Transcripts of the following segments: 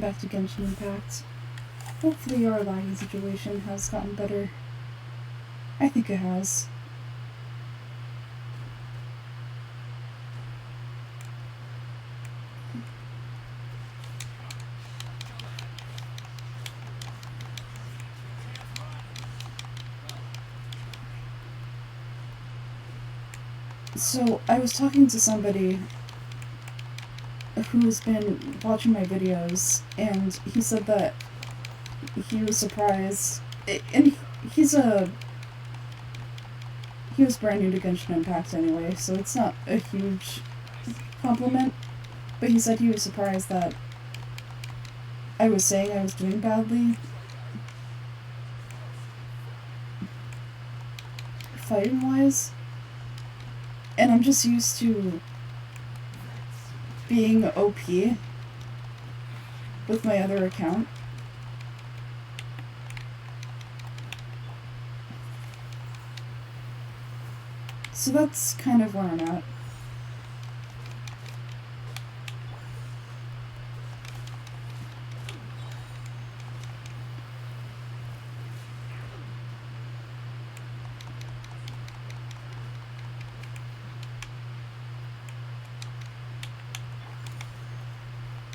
back to Genshin Impact. Hopefully our lagging situation has gotten better. I think it has. So, I was talking to somebody who's been watching my videos, and he said that he was surprised, and he was brand new to Genshin Impact anyway, so it's not a huge compliment, but he said he was surprised that I was saying I was doing badly fighting-wise, and I'm just used to being OP with my other account. So that's kind of where I'm at.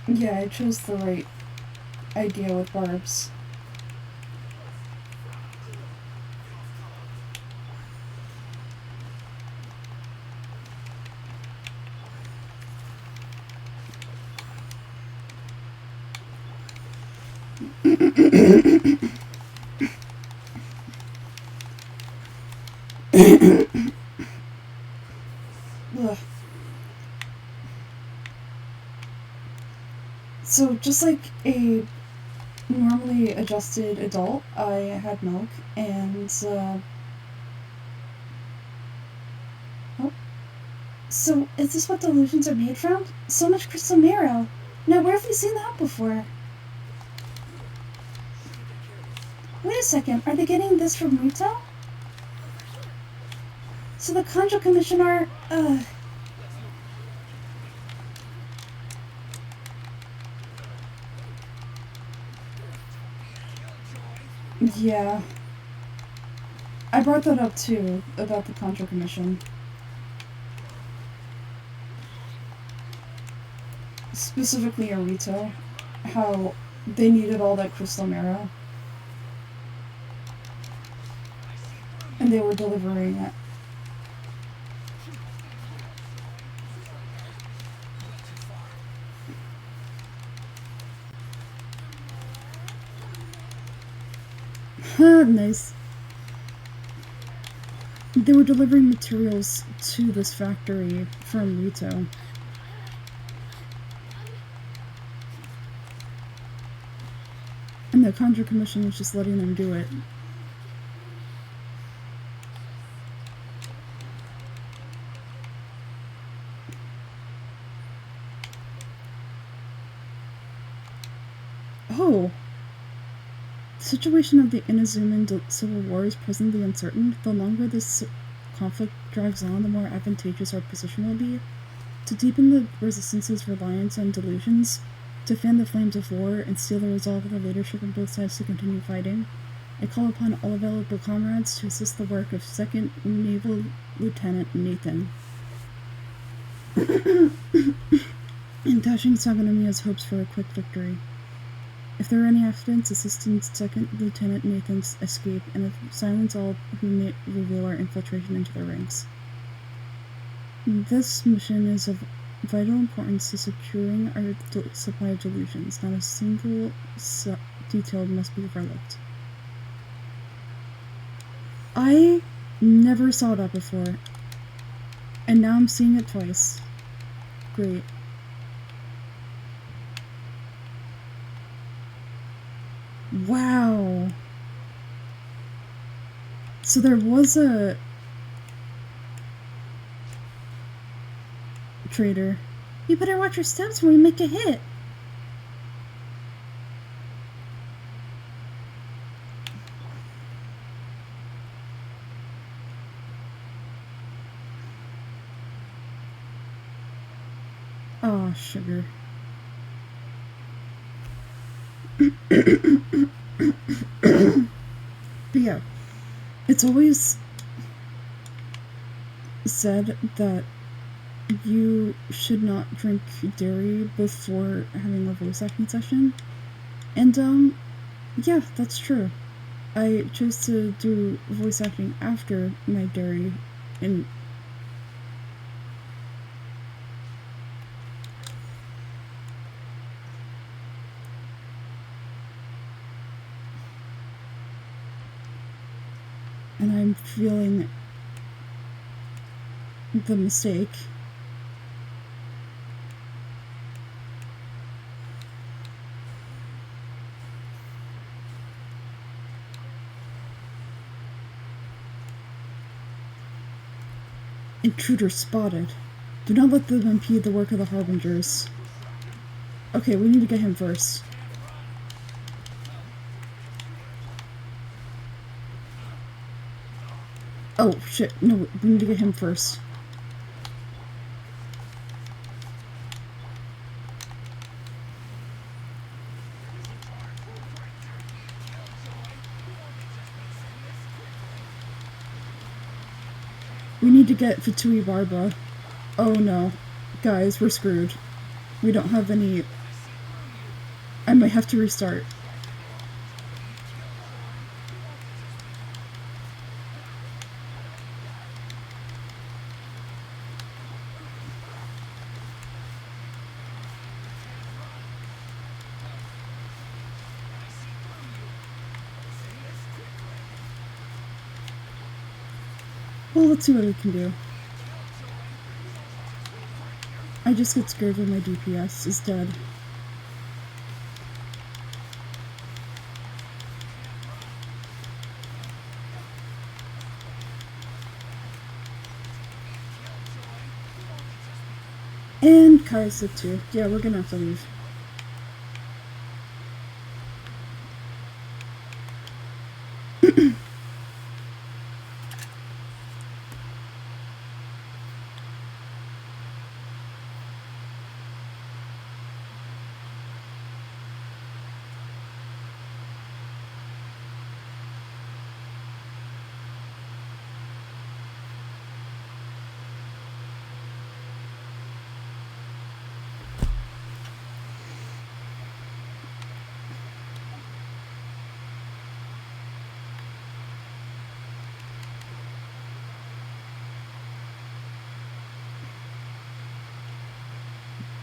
Yeah, I chose the right idea with barbs. Ugh. So, just like a normally adjusted adult, I had milk, and, oh. So, is this what delusions are made from? So much crystal marrow! Now, where have we seen that before? Wait a second, are they getting this from Muto? So the Conjure Commissioner, yeah. I brought that up too, about the Contra Commission. Specifically Arito. How they needed all that crystal marrow. And they were delivering it. Nice. They were delivering materials to this factory from Rito. And the Conjure Commission was just letting them do it. Oh! The situation of the Inazuman civil war is presently uncertain. The longer this conflict drags on, the more advantageous our position will be. To deepen the resistance's reliance on delusions, to fan the flames of war, and steel the resolve of the leadership on both sides to continue fighting, I call upon all available comrades to assist the work of 2nd Naval Lieutenant Nathan. In dashing Sagonomiya's hopes for a quick victory. If there are any accidents, assist in 2nd Lieutenant Nathan's escape, and silence all who may reveal our infiltration into the ranks. This mission is of vital importance to securing our supply of delusions. Not a single detail must be overlooked. I never saw that before, and now I'm seeing it twice. Great. Wow. So there was a trader. You better watch your steps when we make a hit. Oh, sugar. But yeah, it's always said that you should not drink dairy before having a voice acting session. And, yeah, that's true. I chose to do voice acting after my dairy, and I'm feeling the mistake. Intruder spotted. Do not let them impede the work of the Harbingers. Okay, we need to get him first. Oh, shit. No, we need to get him first. We need to get Fatui Barba. Oh no. Guys, we're screwed. We don't have any... I might have to restart. Well, let's see what we can do. I just get scared when my DPS is dead. And Kaisa too. Yeah, we're gonna have to leave.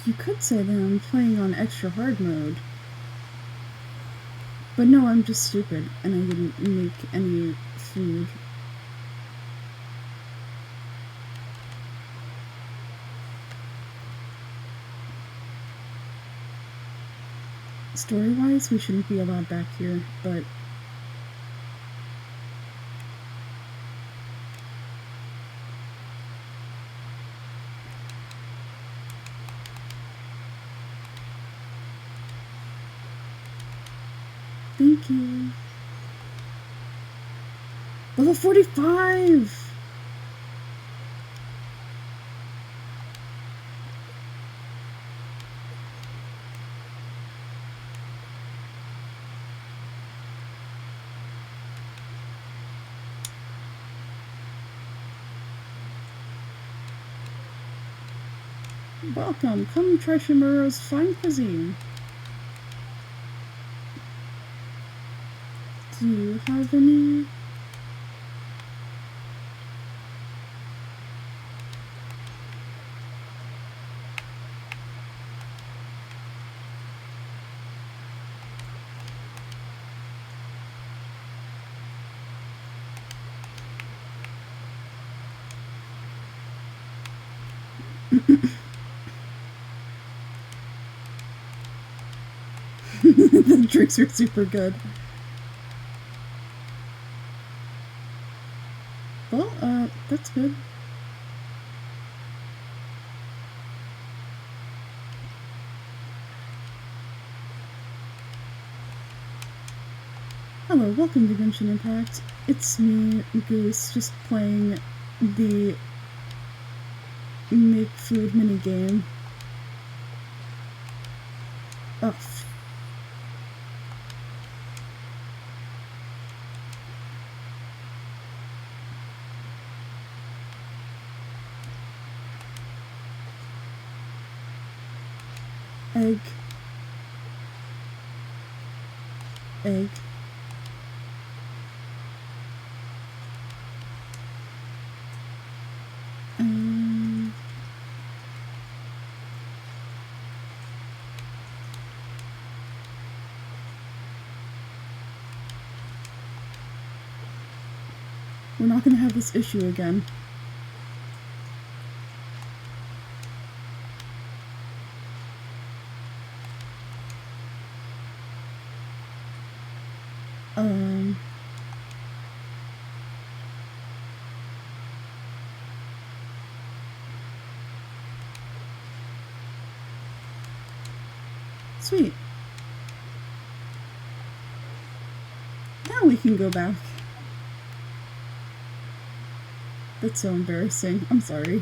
You could say that I'm playing on extra hard mode. But no, I'm just stupid, and I didn't make any food. Story-wise, we shouldn't be allowed back here, but... Thank you. Level 45! Welcome, come try Shimuro's fine cuisine. Do you have any? The drinks are super good. Well, that's good. Hello, welcome to Genshin Impact. It's me, Goose, just playing the make food minigame. Oh. Egg. Egg. We're not gonna have this issue again. Sweet. Now we can go back. That's so embarrassing. I'm sorry.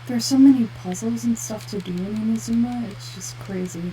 There's so many puzzles and stuff to do in Inazuma, it's just crazy.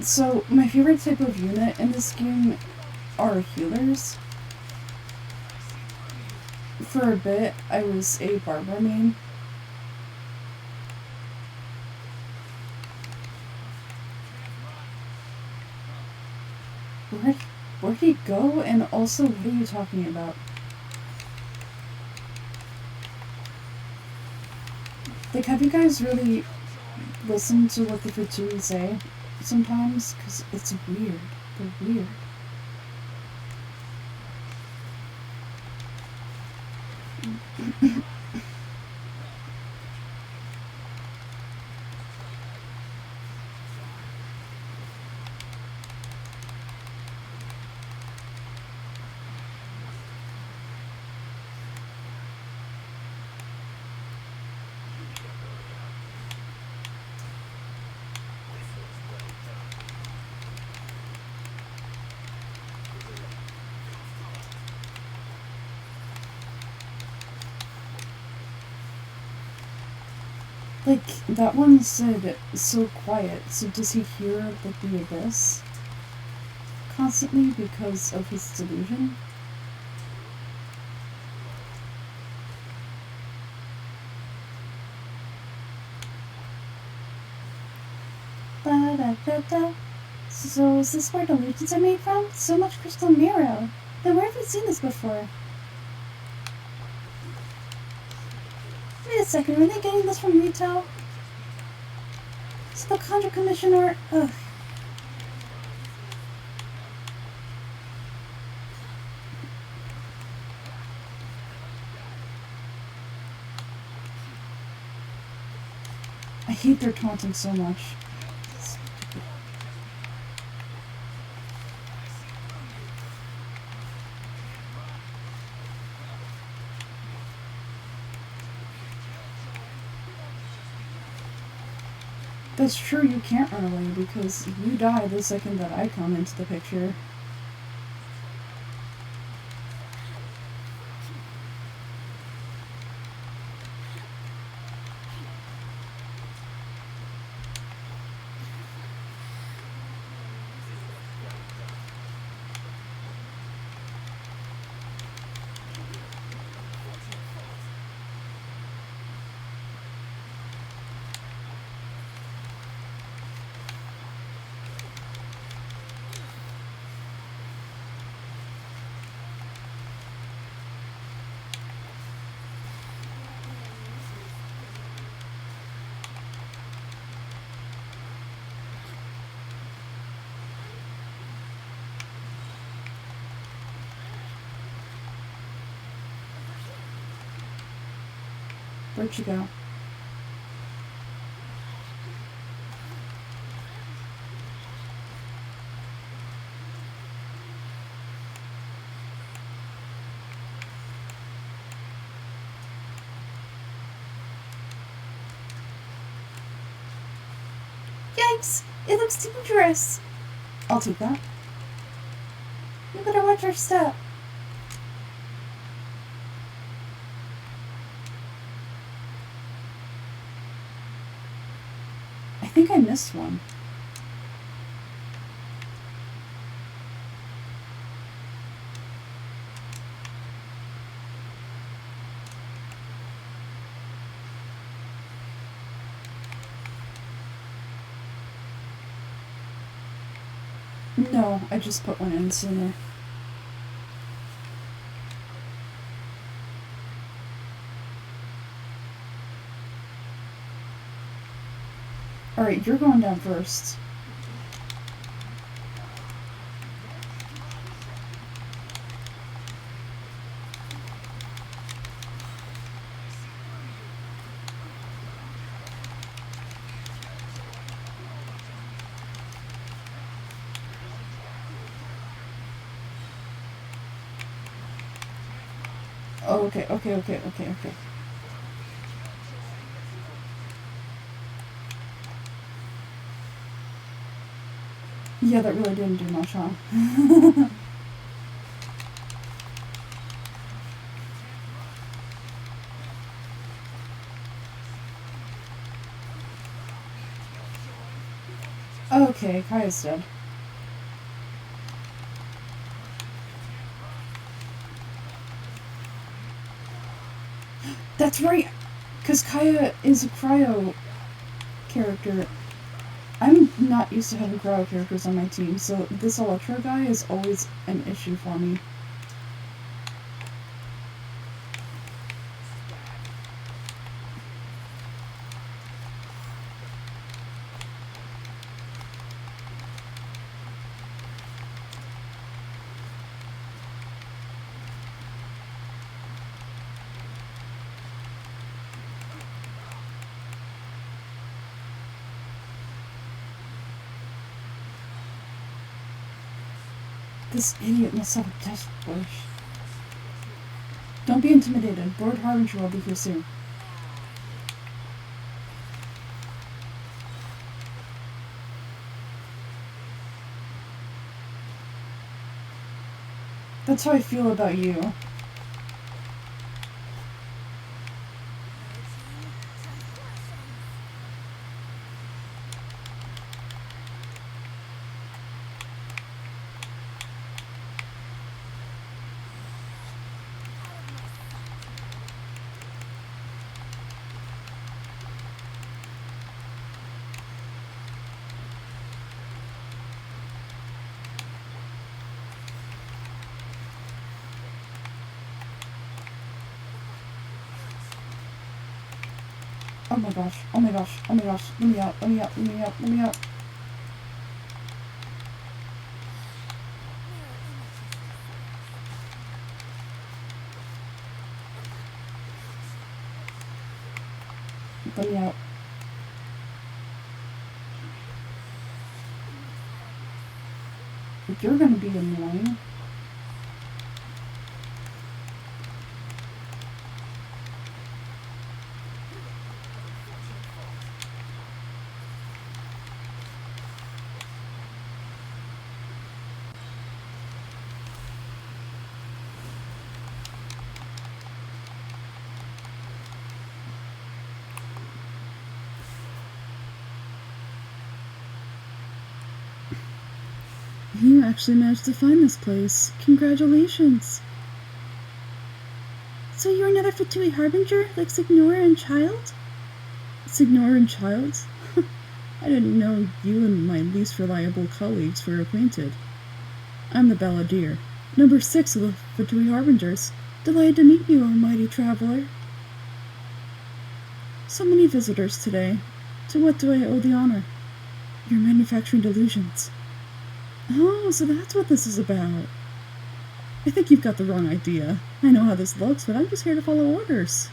So, my favorite type of unit in this game are healers. For a bit, I was a Barbara main. Where'd he go? And also, what are you talking about? Like, have you guys really listened to what the Fatui say sometimes? Because it's weird. They're weird. Like, that one said so quiet, so does he hear, like, the abyss constantly because of his delusion? Ba-da-da-da. So is this where delusions are made from? So much crystal mirror. Then where have we seen this before? Wait a second, were they getting this from retail? So the Conjure Commissioner... Ugh. hate their taunting so much. That's true, you can't run away because you die the second that I come into the picture. Where'd you go? Yikes! It looks dangerous! I'll take that. We better watch our step. I think I missed one. No, I just put one in sooner. Alright, you're going down first. Oh, okay. Yeah, that really didn't do much, huh? Okay, Kaya's dead. That's right! Because Kaya is a cryo character. I'm not used to having cryo characters on my team, so this Electro guy is always an issue for me. This idiot must have a death wish. Don't be intimidated. Lord Harbinger will be here soon. That's how I feel about you. Oh my gosh, oh my gosh, oh my gosh. Let me out, let me out, let me out, let me out. Let me out. But you're gonna be annoying. You actually managed to find this place. Congratulations. So you're another Fatui Harbinger, like Signora and Child? Signora and Child? I didn't know you and my least reliable colleagues were acquainted. I'm the Balladeer, number 6 of the Fatui Harbingers. Delighted to meet you, almighty traveler. So many visitors today. To what do I owe the honor? You're manufacturing delusions. Oh, so that's what this is about. I think you've got the wrong idea. I know how this looks, but I'm just here to follow orders.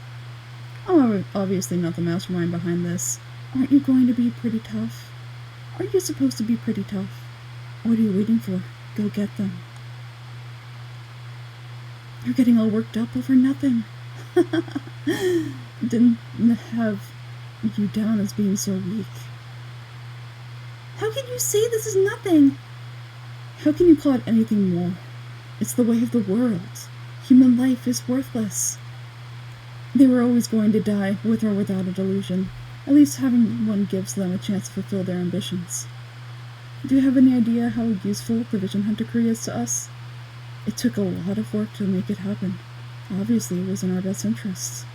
I'm obviously not the mastermind behind this. Aren't you going to be pretty tough? Aren't you supposed to be pretty tough? What are you waiting for? Go get them. You're getting all worked up over nothing. Didn't have you down as being so weak. How can you say this is nothing? How can you call it anything more? It's the way of the world. Human life is worthless. They were always going to die, with or without a delusion. At least having one gives them a chance to fulfill their ambitions. Do you have any idea how useful the Vision Hunt decree is to us? It took a lot of work to make it happen. Obviously, it was in our best interests.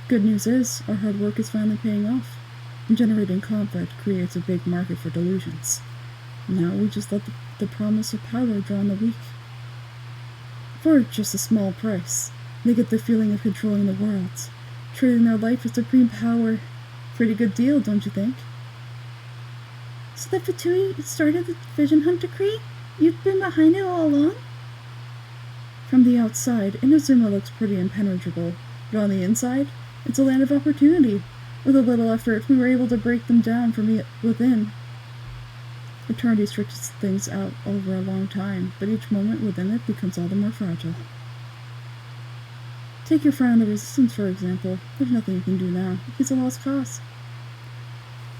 Good news is, our hard work is finally paying off. Generating conflict creates a big market for delusions. Now we just let the promise of power draw on the weak. For just a small price, they get the feeling of controlling the world, trading their life for supreme power. Pretty good deal, don't you think? So the Fatui started the Vision Hunt decree? You've been behind it all along? From the outside, Inazuma looks pretty impenetrable, but on the inside, it's a land of opportunity. With a little effort, we were able to break them down from within. Eternity stretches things out over a long time, but each moment within it becomes all the more fragile. Take your friend on the Resistance, for example. There's nothing you can do now. He's a lost cause.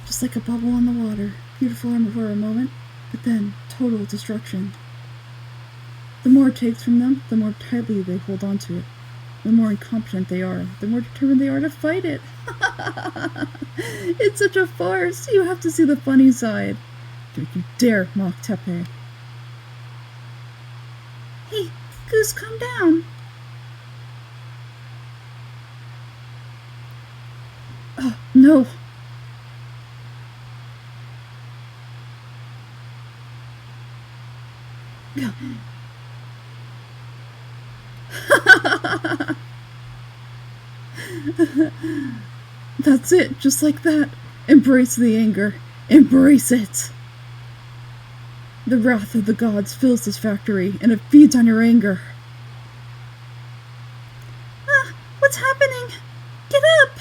Just like a bubble on the water, beautiful for a moment, but then total destruction. The more it takes from them, the more tightly they hold on to it. The more incompetent they are, the more determined they are to fight it. It's such a farce. You have to see the funny side. Don't you dare mock Tepe. Hey, Goose, calm down. Oh, no. That's it, just like that. Embrace the anger. Embrace it. The wrath of the gods fills this factory, and it feeds on your anger. Ah, what's happening? Get up!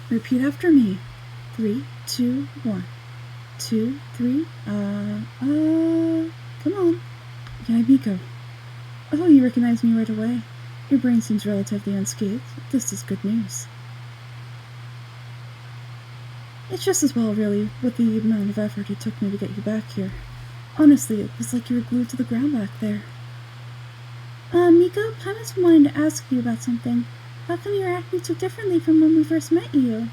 Repeat after me. 3, 2, 1. 2, 3, come on. Yaimiko. Oh, you recognize me right away. Your brain seems relatively unscathed. This is good news. It's just as well, really, with the amount of effort it took me to get you back here. Honestly, it was like you were glued to the ground back there. Miko, Paimon's been wanting to ask you about something. How come you're acting so differently from when we first met you?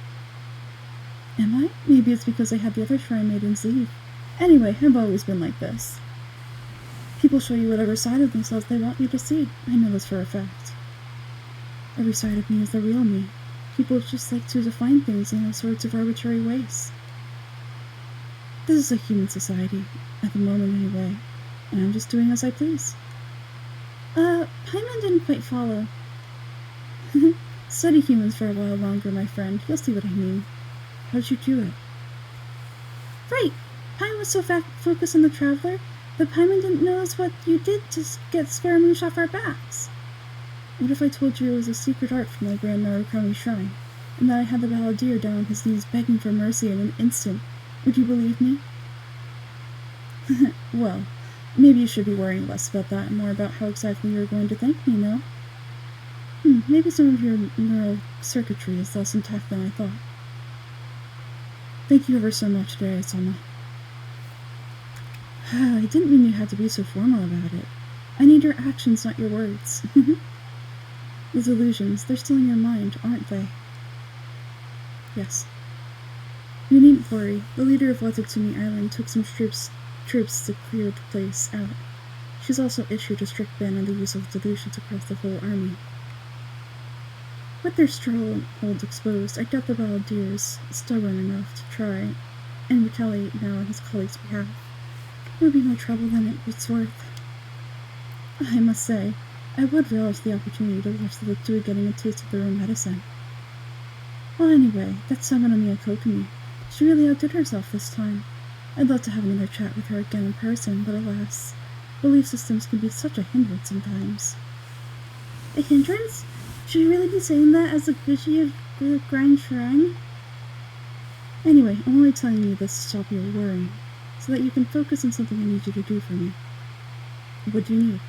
Am I? Maybe it's because I had the other Shrine Maidens leave. Anyway, I've always been like this. People show you whatever side of themselves they want you to see. I know this for a fact. Every side of me is the real me. People just like to define things in all sorts of arbitrary ways. This is a human society, at the moment anyway, and I'm just doing as I please. Paimon didn't quite follow. Study humans for a while longer, my friend. You'll see what I mean. How'd you do it? Right! Paimon was so focused on the Traveler that Paimon didn't notice what you did to get Scaramouche off our backs. What if I told you it was a secret art from the Grand Narukami Shrine, and that I had the balladeer down on his knees begging for mercy in an instant? Would you believe me? Well, maybe you should be worrying less about that and more about how exactly you're going to thank me, no? Maybe some of your neural circuitry is less intact than I thought. Thank you ever so much, Dare-sama. I didn't mean you had to be so formal about it. I need your actions, not your words. Those illusions, they're still in your mind, aren't they? Yes. You needn't worry. The leader of Watatsumi Island took some troops to clear the place out. She's also issued a strict ban on the use of delusions across the whole army. With their stronghold exposed, I doubt the balladeer is stubborn enough to try and retaliate now on his colleagues' behalf. It would be more trouble than it's worth. I must say, I would relish the opportunity to watch the Victory getting a taste of their own medicine. Well, anyway, that's Saganomi Kokumi. She really outdid herself this time. I'd love to have another chat with her again in person, but alas, belief systems can be such a hindrance sometimes. A hindrance? Should you really be saying that as a Gushi of the Grand Shrine? Anyway, I'm only telling you this to stop your worrying, so that you can focus on something I need you to do for me. What do you need?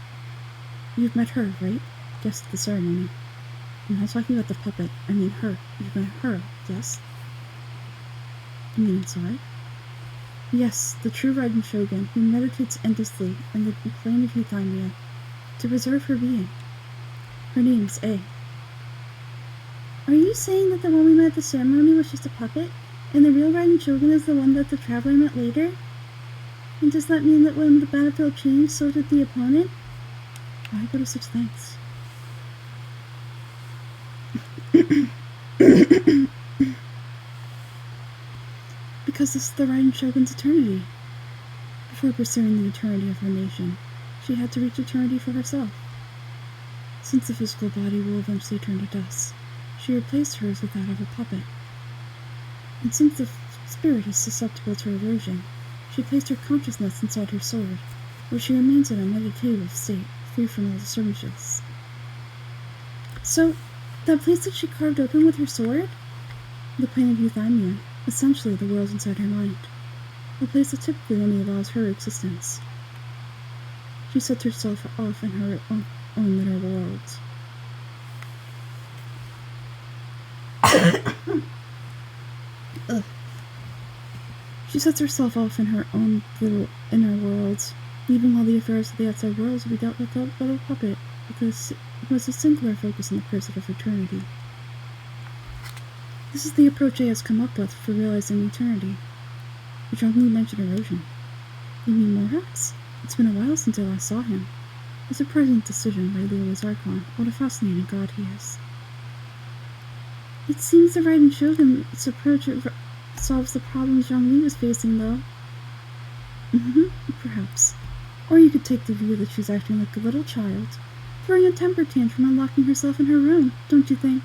You've met her, right? Yes, at the ceremony. I'm not talking about the puppet, I mean her. You've met her, yes? You mean inside? Yes, the true Raiden Shogun, who meditates endlessly in the plane of Euthymia, to preserve her being. Her name's A. Are you saying that the one we met at the ceremony was just a puppet, and the real Raiden Shogun is the one that the Traveler met later? And does that mean that when the battlefield changed, so did the opponent? Why go to such lengths? Because this is the Raiden Shogun's eternity. Before pursuing the eternity of her nation, she had to reach eternity for herself. Since the physical body will eventually turn to dust, she replaced hers with that of a puppet. And since the spirit is susceptible to erosion, she placed her consciousness inside her sword, where she remains in a meditative state, free from all disturbances. So, that place that she carved open with her sword? The plane of Euthymia, essentially the world inside her mind. A place that typically only allows her existence. She sets herself off in her own inner world. She sets herself off in her own little inner world, leaving all the affairs of the outside world to be dealt with by a puppet, because it was a singular focus on the pursuit of eternity. This is the approach A has come up with for realizing eternity. You strongly mentioned erosion. You mean Morax? It's been a while since I last saw him. A surprising decision by Leo's Archon. What a fascinating god he is. It seems the Raiden Shogun's approach solves the problems Zhongli was facing, though. Perhaps. Or you could take the view that she's acting like a little child, throwing a temper tantrum and locking herself in her room, don't you think?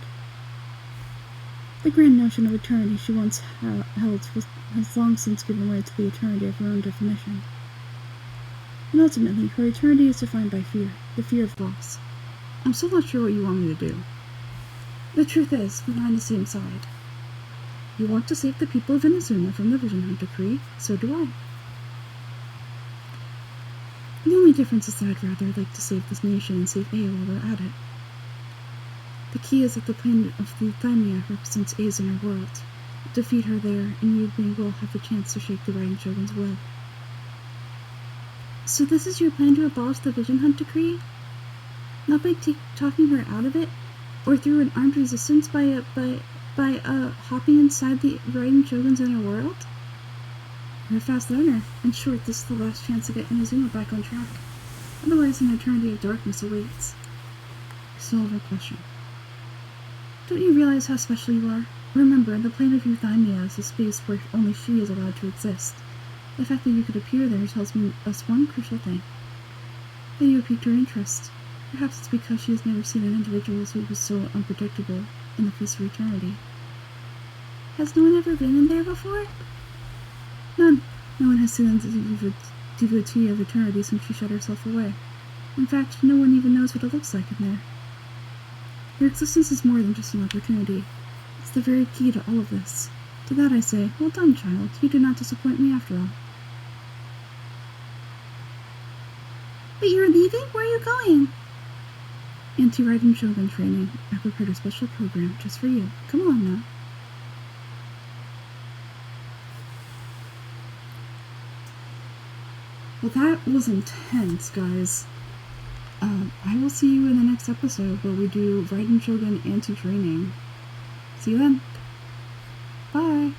The grand notion of eternity she once held has long since given way to the eternity of her own definition. And ultimately, her eternity is defined by fear, the fear of loss. I'm still not sure what you want me to do. The truth is, we're on the same side. You want to save the people of Inazuma from the Vision Hunt decree, so do I. The only difference is that I'd rather like to save this nation and save Aya while we're at it. The key is that the plane of Euthymia represents Aya's inner world. Defeat her there, and you may well have the chance to shake the Raiden Shogun's will. So this is your plan to abolish the Vision Hunt decree? Not by talking her out of it, or through an armed resistance by hopping inside the Raiden Shogun's inner world? You're a fast learner. In short, this is the last chance to get Inazuma back on track. Otherwise, an eternity of darkness awaits. Still have a question. Don't you realize how special you are? Remember, the plane of Euthymia is a space where only she is allowed to exist. The fact that you could appear there tells me us one crucial thing. That you have piqued her interest. Perhaps it's because she has never seen an individual who was so unpredictable in the face of eternity. Has no one ever been in there before? None. No one has seen the devotee of eternity since she shut herself away. In fact, no one even knows what it looks like in there. Your existence is more than just an opportunity. It's the very key to all of this. To that I say, well done, child. You do not disappoint me after all. But you're leaving? Where are you going? Anti-Raiden Shogun training. I prepared a special program just for you. Come along now. Well, that was intense, guys. I will see you in the next episode where we do Raiden Shogun anti-training. See you then. Bye.